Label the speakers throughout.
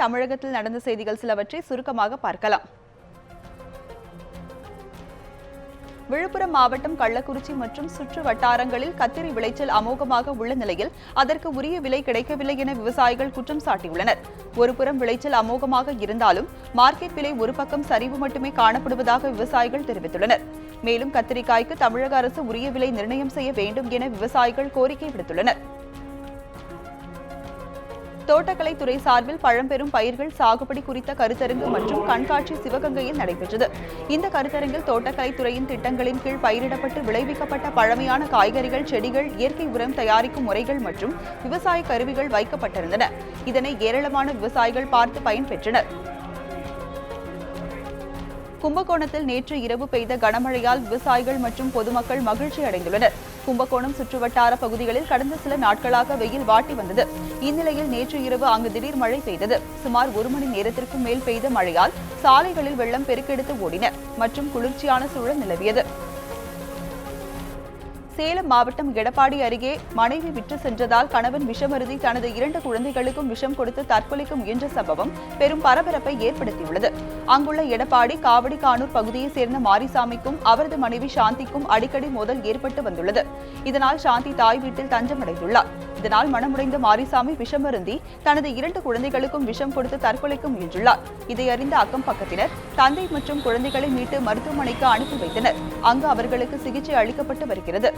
Speaker 1: தமிழகத்தில் நடந்த செய்திகள் சிலவற்றை சுருக்கமாக பார்க்கலாம். விழுப்புரம் மாவட்டம் கள்ளக்குறிச்சி மற்றும் சுற்று வட்டாரங்களில் கத்திரி விளைச்சல் அமோகமாக உள்ள நிலையில் அதற்கு உரிய விலை கிடைக்கவில்லை என விவசாயிகள் குற்றம் சாட்டியுள்ளனர். ஒருபுறம் விளைச்சல் அமோகமாக இருந்தாலும் மார்க்கெட் விலை ஒரு பக்கம் சரிவு மட்டுமே காணப்படுவதாக விவசாயிகள் தெரிவித்துள்ளனர். மேலும் கத்திரிக்காய்க்கு தமிழக அரசு உரிய விலை நிர்ணயம் செய்ய வேண்டும் என விவசாயிகள் கோரிக்கை விடுத்துள்ளனர். தோட்டக்கலைத்துறை சார்பில் பழம்பெரும் பயிர்கள் சாகுபடி குறித்த கருத்தரங்கு மற்றும் கண்காட்சி சிவகங்கையில் நடைபெற்றது. இந்த கருத்தரங்கில் தோட்டக்கலைத்துறையின் திட்டங்களின் கீழ் பயிரிடப்பட்டு விளைவிக்கப்பட்ட பழமையான காய்கறிகள், செடிகள், இயற்கை உரம் தயாரிக்கும் முறைகள் மற்றும் விவசாய கருவிகள் வைக்கப்பட்டிருந்தன. இதனை ஏராளமான விவசாயிகள் பார்த்து பயன்பெற்றனர். கும்பகோணத்தில் நேற்று இரவு பெய்த கனமழையால் விவசாயிகள் மற்றும் பொதுமக்கள் மகிழ்ச்சி அடைந்துள்ளனர். கும்பகோணம் சுற்றுவட்டார பகுதிகளில் கடந்த சில நாட்களாக வெயில் வாட்டி வந்தது. இந்நிலையில் நேற்று இரவு அங்கு திடீர் மழை பெய்தது. சுமார் 1 மணி நேரத்திற்கும் மேல் பெய்த மழையால் சாலைகளில் வெள்ளம் பெருக்கெடுத்து ஓடின மற்றும் குளிர்ச்சியான சூழல் நிலவியது. சேலம் மாவட்டம் எடப்பாடி அருகே மனைவி விற்று சென்றதால் கணவன் விஷமருந்தி தனது 2 குழந்தைகளுக்கும் விஷம் கொடுத்து தற்கொலைக்கு முயன்ற சம்பவம் பெரும் பரபரப்பை ஏற்படுத்தியுள்ளது. அங்குள்ள எடப்பாடி காவடிகானூர் பகுதியைச் சேர்ந்த மாரிசாமிக்கும் அவரது மனைவி சாந்திக்கும் அடிக்கடி மோதல் ஏற்பட்டு வந்துள்ளது. இதனால் சாந்தி தாய் வீட்டில் தஞ்சமடைந்துள்ளார். இதனால் மனமுடைந்த மாரிசாமி விஷமருந்தி தனது 2 குழந்தைகளுக்கும் விஷம் கொடுத்து தற்கொலைக்கு முயன்றுள்ளார். இதை அறிந்த அக்கம் பக்கத்தினர் தந்தை மற்றும் குழந்தைகளை மீட்டு மருத்துவமனைக்கு அனுப்பி வைத்தனர். அங்கு அவர்களுக்கு சிகிச்சை அளிக்கப்பட்டு வருகிறது.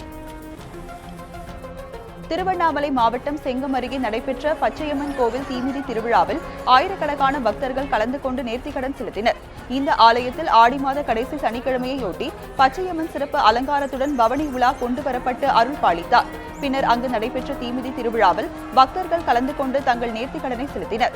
Speaker 1: திருவண்ணாமலை மாவட்டம் செங்கம் அருகே நடைபெற்ற பச்சையம்மன் கோவில் தீமிதி திருவிழாவில் ஆயிரக்கணக்கான பக்தர்கள் கலந்து கொண்டு நேர்த்திக்கடன் செலுத்தினர். இந்த ஆலயத்தில் ஆடி மாத கடைசி சனிக்கிழமையொட்டி பச்சையம்மன் சிறப்பு அலங்காரத்துடன் பவனி உலா கொண்டு வரப்பட்டு அருள் பாலித்தார். பின்னர் அங்கு நடைபெற்ற தீமிதி திருவிழாவில் பக்தர்கள் கலந்து கொண்டு தங்கள் நேர்த்திக்கடனை செலுத்தினர்.